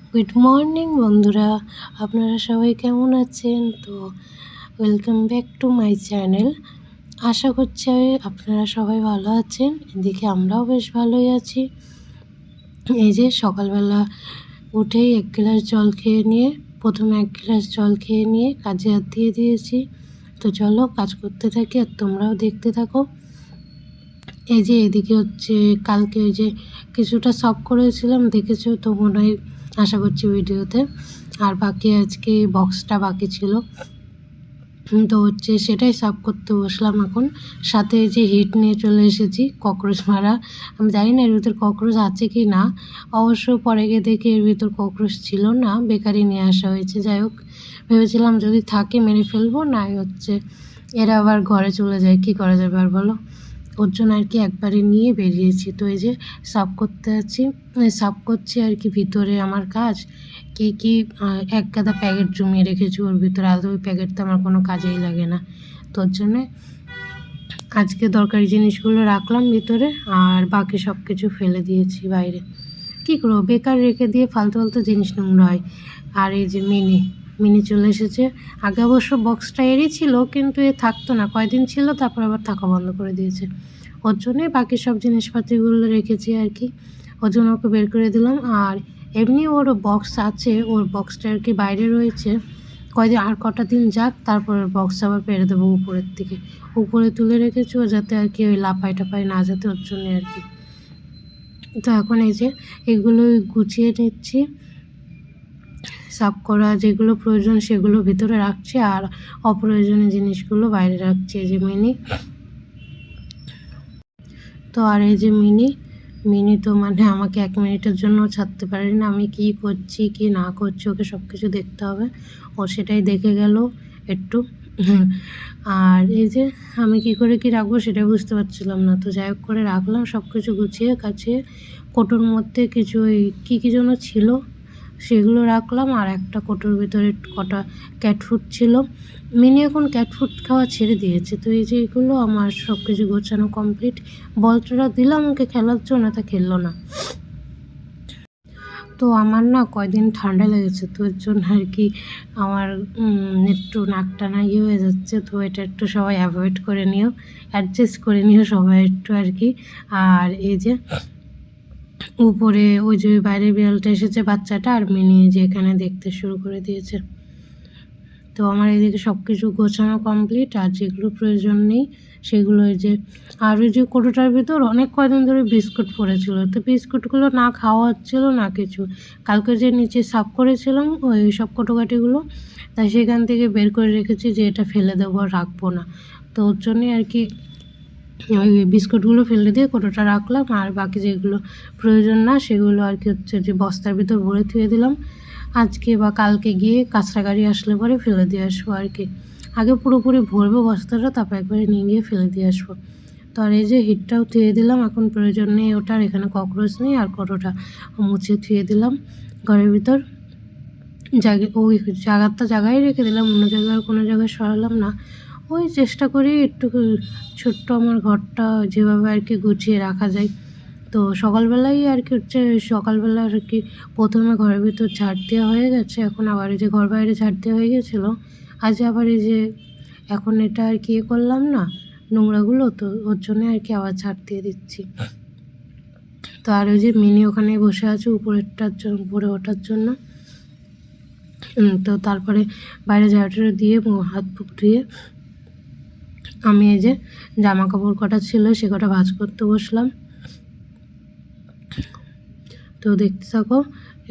Good morning বন্ধুরা, আপনারা সবাই কেমন আছেন? তো welcome back to my channel. আশা করছি আপনারা সবাই ভালো আছেন। এদিকে আমরাও বেশ ভালোই আছি। এই যে সকালবেলা উঠেই প্রথমে এক গ্লাস জল খেয়ে নিয়ে কাজে হাত দিয়ে দিয়েছি। তো চলো কাজ করতে থাকি আর তোমরাও দেখতে থাকো। এই যে এদিকে হচ্ছে কালকে ওই যে কিছুটা সব করেছিলাম, দেখেছো তো মনে হয়, আশা করছি ভিডিওতে। আর বাকি আজকে বক্সটা বাকি ছিল, তো হচ্ছে সেটাই সাফ করতে বসলাম এখন। সাথে যে হিট নিয়ে চলে এসেছি ককরোচ মারা। আমি জানি না এর ভিতর ককরোচ আছে কি না, অবশ্য পরে গিয়ে দেখি এর ভিতর ককরোচ ছিল না, বেকারি নিয়ে আসা হয়েছে। যাই হোক, ভেবেছিলাম যদি থাকে মেরে ফেলবো, না হচ্ছে এরা আবার ঘরে চলে যায়, কী করা যাবে আর বলো। ওর জন্য আর কি একবারে নিয়ে বেরিয়েছি। তো এই যে সাফ করছি আর কি। ভিতরে আমার কাজ কি এক গাদা প্যাকেট জমিয়ে রেখেছি ওর ভিতরে, আদৌ ওই প্যাকেট তো আমার কোনো কাজেই লাগে না। তোর জন্যে আজকে দরকারি জিনিসগুলো রাখলাম ভিতরে, আর বাকি সব কিছু ফেলে দিয়েছি বাইরে। কী করবো, বেকার রেখে দিয়ে ফালতু ফালতু জিনিস নোংরা হয়। আর এই যে মিনি চলে এসেছে। আগে অবশ্য বক্সটা এরই ছিল, কিন্তু এ থাকতো না, কয়দিন ছিল তারপর আবার থাকা বন্ধ করে দিয়েছে। ওর জন্যই বাকি সব জিনিসপাতিগুলো রেখেছি আর কি। ওর জন্য ওকে বের করে দিলাম। আর এমনি ওর বক্স আছে, ওর বক্সটা আর কি বাইরে রয়েছে। কয়দিন আর কটা দিন যাক, তারপর বক্স আবার পেরে দেবো উপরের দিকে। উপরে তুলে রেখেছি ও যাতে আর কি ওই লাপাই টাপাই না যেতে, ওর জন্যে আর কি। তো এখন এই যে এগুলো গুছিয়ে নিচ্ছি, সাফ করা যেগুলো প্রয়োজন সেগুলো ভিতরে রাখছি, আর অপ্রয়োজনীয় জিনিসগুলো বাইরে রাখছি। এই যে তো আর এই যে মিনি তো মানে আমাকে 1 মিনিটের জন্য ছাড়তে পারি না। আমি কি করছি কি না করছি ওকে সব কিছু দেখতে হবে। ও সেটাই দেখে গেল একটু। আর এই যে আমি কি করে কি রাখবো সেটাই বুঝতে পারছিলাম না। তো যাই হোক করে রাখলাম সব কিছু গুছিয়ে কাছিয়ে। কোটোর মধ্যে কিছু ওই কী যেন ছিল সেগুলো রাখলাম, আর একটা কোটোর ভিতরে কটা ক্যাট ফুড ছিল। মিনি এখন ক্যাট ফুড খাওয়া ছেড়ে দিয়েছে। তো এই যে এগুলো আমার সব কিছু গোছানো কমপ্লিট। বলটা দিলাম ওকে খেলার জন্য, তা খেললো না। তো আমার না কয়দিন ঠান্ডা লেগেছে, তো এর জন্য আর কি আমার একটু নাকটা না হয়ে যাচ্ছে। তো এটা একটু সবাই অ্যাভয়েড করে নিও, অ্যাডজাস্ট করে নিও সবাই একটু আর কি। আর এই যে উপরে ওই যে বাইরের বিড়ালটা এসেছে বাচ্চাটা, আর মিনি যে এখানে দেখতে শুরু করে দিয়েছে। তো আমার এদিকে সব কিছু গোছানো কমপ্লিট। আর যেগুলো প্রয়োজন নেই সেগুলো এই যে, আর ওই যে কোটোটার ভিতর অনেক কয়দিন ধরে বিস্কুট পড়েছিল, তো বিস্কুটগুলো না খাওয়া হচ্ছিলো না কিছু। কালকে যে নিচে সাফ করেছিলাম ওই সব কোটোকাটিগুলো, তাই সেখান থেকে বের করে রেখেছি যে এটা ফেলে দেবো আর রাখবো না। তো ওর জন্যই আর কি ওই বিস্কুটগুলো ফেলে দিয়ে কোটোটা রাখলাম, আর বাকি যেগুলো প্রয়োজন না সেগুলো আর কি হচ্ছে যে বস্তার ভিতর ভরে থুয়ে দিলাম। আজকে বা কালকে গিয়ে কাঁচরা গাড়ি আসলে পরে ফেলে দিয়ে আসবো আর কি। আগে পুরোপুরি ভরবো বস্তাটা, তারপর একবারে নিয়ে গিয়ে ফেলে দিয়ে আসবো। তো আর এই যে হিটটাও থুয়ে দিলাম, এখন প্রয়োজন নেই ওটার, এখানে ককরোচ নেই। আর কোটোটা মুছে থুয়ে দিলাম ঘরের ভিতর। ওই জায়গায় রেখে দিলাম, অন্য জায়গায় কোনো জায়গায় সরালাম না। ওই চেষ্টা করি একটু ছোট্ট আমার ঘরটা যেভাবে আর কি গুছিয়ে রাখা যায়। তো সকালবেলাই আর কি হচ্ছে, সকালবেলা আর কি প্রথমে ঘরের ভিতর ঝাড় দেওয়া হয়ে গেছে, এখন আবার এই যে ঘর বাইরে ঝাড় দেওয়া হয়ে গেছিলো। আজ আবার এই যে এখন এটা আর কি করলাম না নোংরাগুলো, তো ওর জন্য আর কি আবার ঝাড় দিয়ে দিচ্ছি। তো আর ওই যে মিনি ওখানে বসে আছে উপরে ওঠার জন্য। তো তারপরে বাইরে ঝাড়টা দিয়ে হাত মুখ ধুয়ে আমি এই যে জামা কাপড় কটা ছিল সে কটা ভাঁজ করতে বসলাম। তো দেখতে থাকো,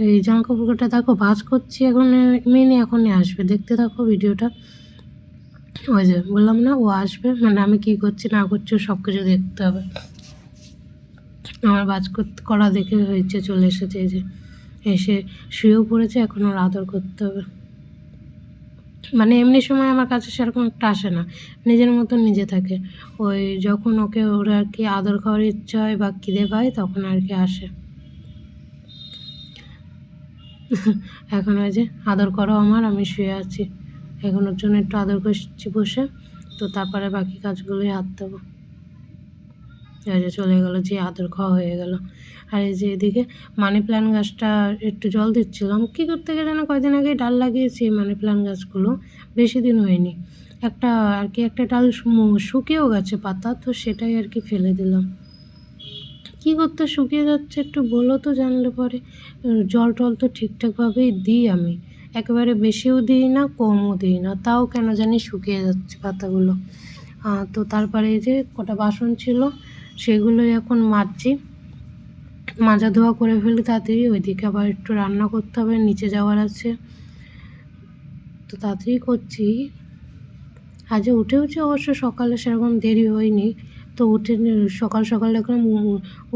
এই জামা কাপড় কটা দেখো ভাঁজ করছি, এখন মিনি এখনই আসবে, দেখতে থাকো ভিডিওটা। ওই যে বললাম না ও আসবে, মানে আমি কী করছি না করছি সব কিছু দেখতে হবে। আমার ভাঁজ করা দেখে হয়েছে চলে এসেছে, এই যে এসে শুয়েও পড়েছে, এখন ওর আদর করতে হবে। মানে এমনি সময় আমার কাছে সেরকম একটা আসে না, নিজের মতন নিজে থাকে। ওই যখন ওরা আর কি আদর খাওয়ার ইচ্ছা হয় বা খিদে পায় তখন আর কি আসে। এখন ওই যে আদর করো আমার, আমি শুয়ে আছি, এখন ওর জন্য একটু আদর করছি বসে। তো তারপরে বাকি কাজগুলোই হাত দেবো। এই যে চলে গেলো, যে আদর খাওয়া হয়ে গেল। আর এই যে এদিকে মানি প্ল্যান্ট গাছটা একটু জল দিচ্ছিলাম, কী করতে গেলে না কয়দিন আগে ডাল লাগিয়েছি মানি প্ল্যান্ট গাছগুলো, বেশি দিন হয়নি। একটা আর কি একটা ডাল শুকিয়েও গেছে পাতা, তো সেটাই আর কি ফেলে দিলাম। কী করতে শুকিয়ে যাচ্ছে একটু বলো তো, জানলে পরে। জল টল তো ঠিকঠাকভাবেই দিই আমি, একেবারে বেশিও দিই না কমও দিই না, তাও কেন জানি শুকিয়ে যাচ্ছে পাতাগুলো। তো তারপরে এই যে কটা বাসন ছিল সেগুলোই এখন মাজছি, মাজা ধোয়া করে ফেলি তাড়াতাড়ি। ওইদিকে আবার একটু রান্না করতে হবে, নিচে যাওয়ার আছে, তো তাড়াতাড়ি করছি। আজ উঠেওছি অবশ্য সকালে, সেরকম দেরি হয়নি, তো উঠে সকাল সকাল দেখলাম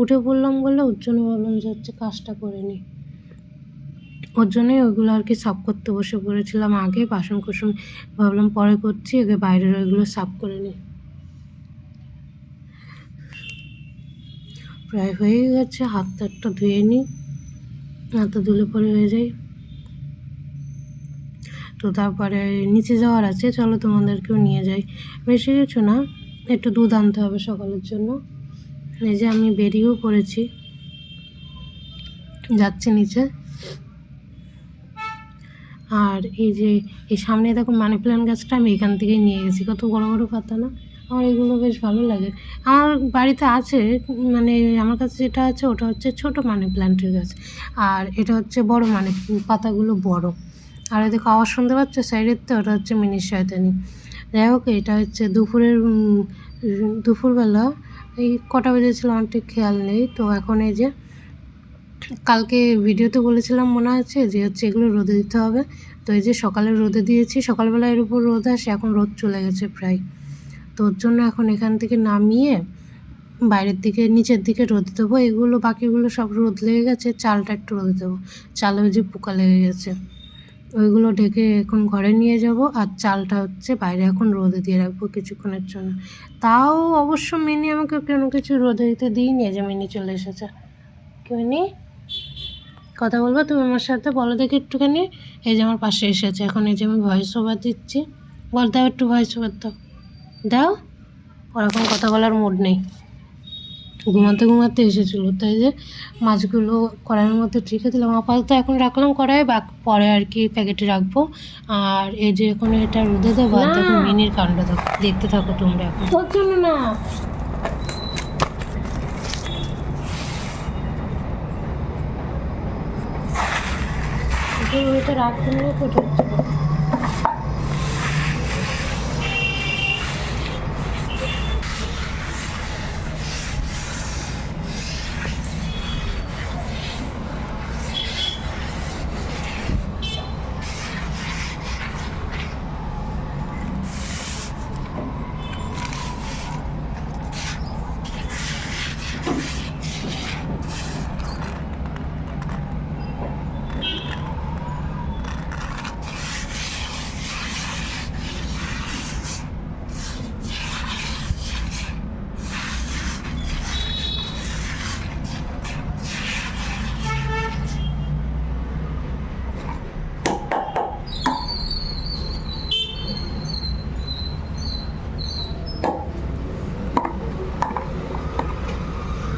উঠে পড়লাম বলে ওর জন্য ভাবলাম যে হচ্ছে কাজটা করে নিই। ওর জন্যই ওইগুলো আর কি সাফ করতে বসে পড়েছিলাম আগে, বাসন কুসন ভাবলাম পরে করছি, আগে বাইরের ওইগুলো সাফ করে নিই। প্রায় হয়ে গেছে, হাতটা ধুয়ে নিই, হাতটা ধুলে পরে হয়ে যায়। তো তারপরে নিচে যাওয়ার আছে, চলো তোমাদেরকেও নিয়ে যাই। বেশি কিছু না, একটু দুধ আনতে হবে সকালের জন্য। এই যে আমি বেরিয়েও পড়েছি, যাচ্ছি নিচে। আর এই যে এই সামনে দেখো মানি প্ল্যান্ট গাছটা আমি এখান থেকেই নিয়ে গেছি, কত বড় বড় পাতা না, আমার এগুলো বেশ ভালো লাগে। আমার বাড়িতে আছে, মানে আমার কাছে যেটা আছে ওটা হচ্ছে ছোট মানি প্ল্যান্টের গাছ, আর এটা হচ্ছে বড় মানি, পাতাগুলো বড়। আর দেখো আওয়াজ শুনতে পাচ্ছ সাইডের, তো ওটা হচ্ছে মিনি শয়তানি। যাই হোক, এটা হচ্ছে দুপুরবেলা এই কটা বেজেছিল আমার ঠিক খেয়াল নেই। তো এখন এই যে কালকে ভিডিওতে বলেছিলাম মনে আছে যে হচ্ছে এগুলো রোদে দিতে হবে, তো এই যে সকালে রোদে দিয়েছি, সকালবেলা এর উপর রোদ আসে, এখন রোদ চলে গেছে প্রায়। তো ওর জন্য এখন এখান থেকে নামিয়ে বাইরের দিকে নিচের দিকে রোদে দেবো। এগুলো বাকিগুলো সব রোদ লেগে গেছে, চালটা একটু রোদে দেবো, চালে যে পোকা লেগে গেছে ওইগুলো ঢেকে এখন ঘরে নিয়ে যাব। আর চালটা হচ্ছে বাইরে এখন রোদে দিয়ে রাখবো কিছুক্ষণের জন্য। তাও অবশ্য মিনি আমাকে কোনো কিছু রোদে দিতে দিইনি, যে মিনি চলে এসেছে। মিনি কথা বলবো তুমি আমার সাথে, বলো দেখি একটুখানি। এই যে আমার পাশে এসেছে এখন, এই যে আমি ভয়েস ওভার দিচ্ছি, বল দাও একটু ভয়েস ওভার দাও, দাও। ওরকম কথা বলার মুড নেই, ঘুমাতে ঘুমাতে এসেছিলো, তাই যে মাছগুলো কড়াইয়ের মধ্যে রেখে দিলাম, আপাতত এখন রাখলাম কড়াই, বা পরে আর কি প্যাকেটে রাখবো। আর এই যে এখন এটা রোদে দেবো, আর দেখো মিনির কাণ্ড দেখতে থাকো তোমরা। এখন তোর জন্য না, এটা রাখতে নিয়ে কোথাও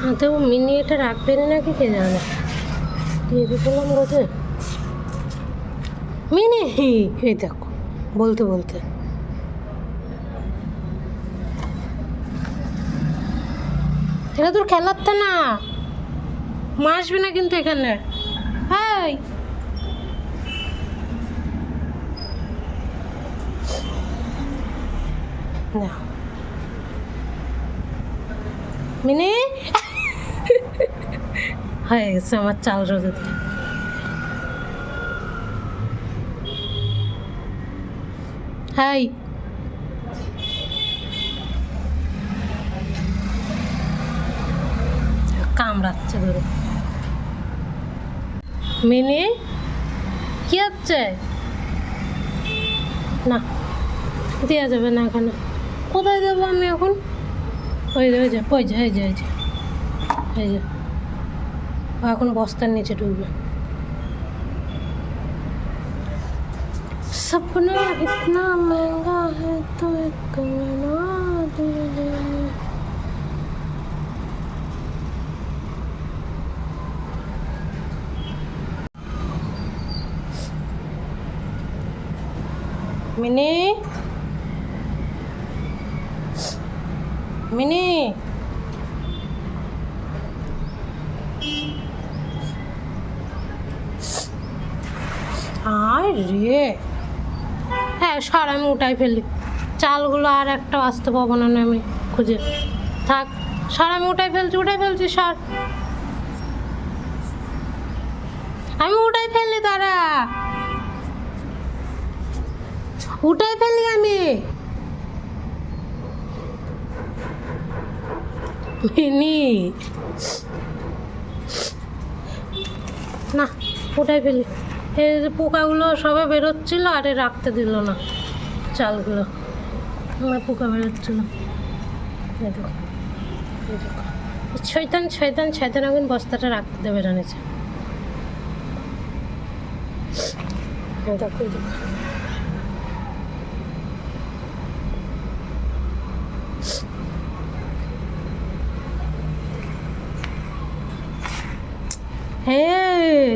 হাতেও মিনি এটা রাখবে না নাকি কে জানে, দিয়ে দিলাম রোদে। মিনি এই দেখো বলতে বলতে, এটা তোর খেলাতে না, মা আসবে না কিন্তু এখানে। হাই না মিনি, হয়ে গেছে আমার চাল রোদে দিয়ে। হাই কামড়াচ্ছে ধরে। মিনি কি হচ্ছে, না দেওয়া যাবে না এখানে, কোথায় দেবো আমি এখন? ওই যে ওই যে ওই যে এই যে এই যে এই যে এখন বস্তার নিচে ঢুকবে। सपना इतना महंगा है तो एक মিনি মিনি আয় রে, হ্যাঁ সার আমি উঠাই ফেলি, চালগুলো আর একটা আসতে পাবো না আমি খুঁজে, থাক সার আমি উঠাই ফেলছি সার, আমি উঠাই ফেললি, তারা উঠাই ফেললি আমি, মিনি না উঠাই ফেলি, এই যে পোকাগুলো সবে বেরোচ্ছিল আরে রাখতে দিল না চালগুলো, আমার পোকা বেরোচ্ছিল, এই দেখো শয়তান এখন বস্তাটা রাখতে দেবে রানিছে, দেখো হ্যাঁ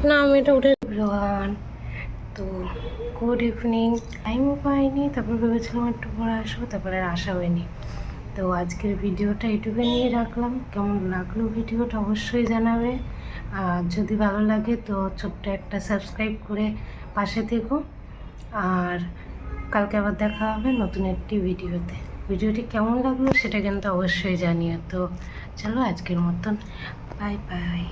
না আমি এটা উঠে রোহান। তো গুড ইভিনিং, টাইমও পাইনি, তারপর ভেবেছিলাম একটু পরে আসবো, তারপরে আর আসা হয়নি। তো আজকের ভিডিওটা এটুকু নিয়ে রাখলাম, কেমন লাগলো ভিডিওটা অবশ্যই জানাবে, আর যদি ভালো লাগে তো ছোট্ট একটা সাবস্ক্রাইব করে পাশে থেকো, আর কালকে আবার দেখা হবে নতুন একটি ভিডিওটি কেমন লাগলো সেটা কিন্তু অবশ্যই জানিও। তো চলো আজকের মতন বাই বাই।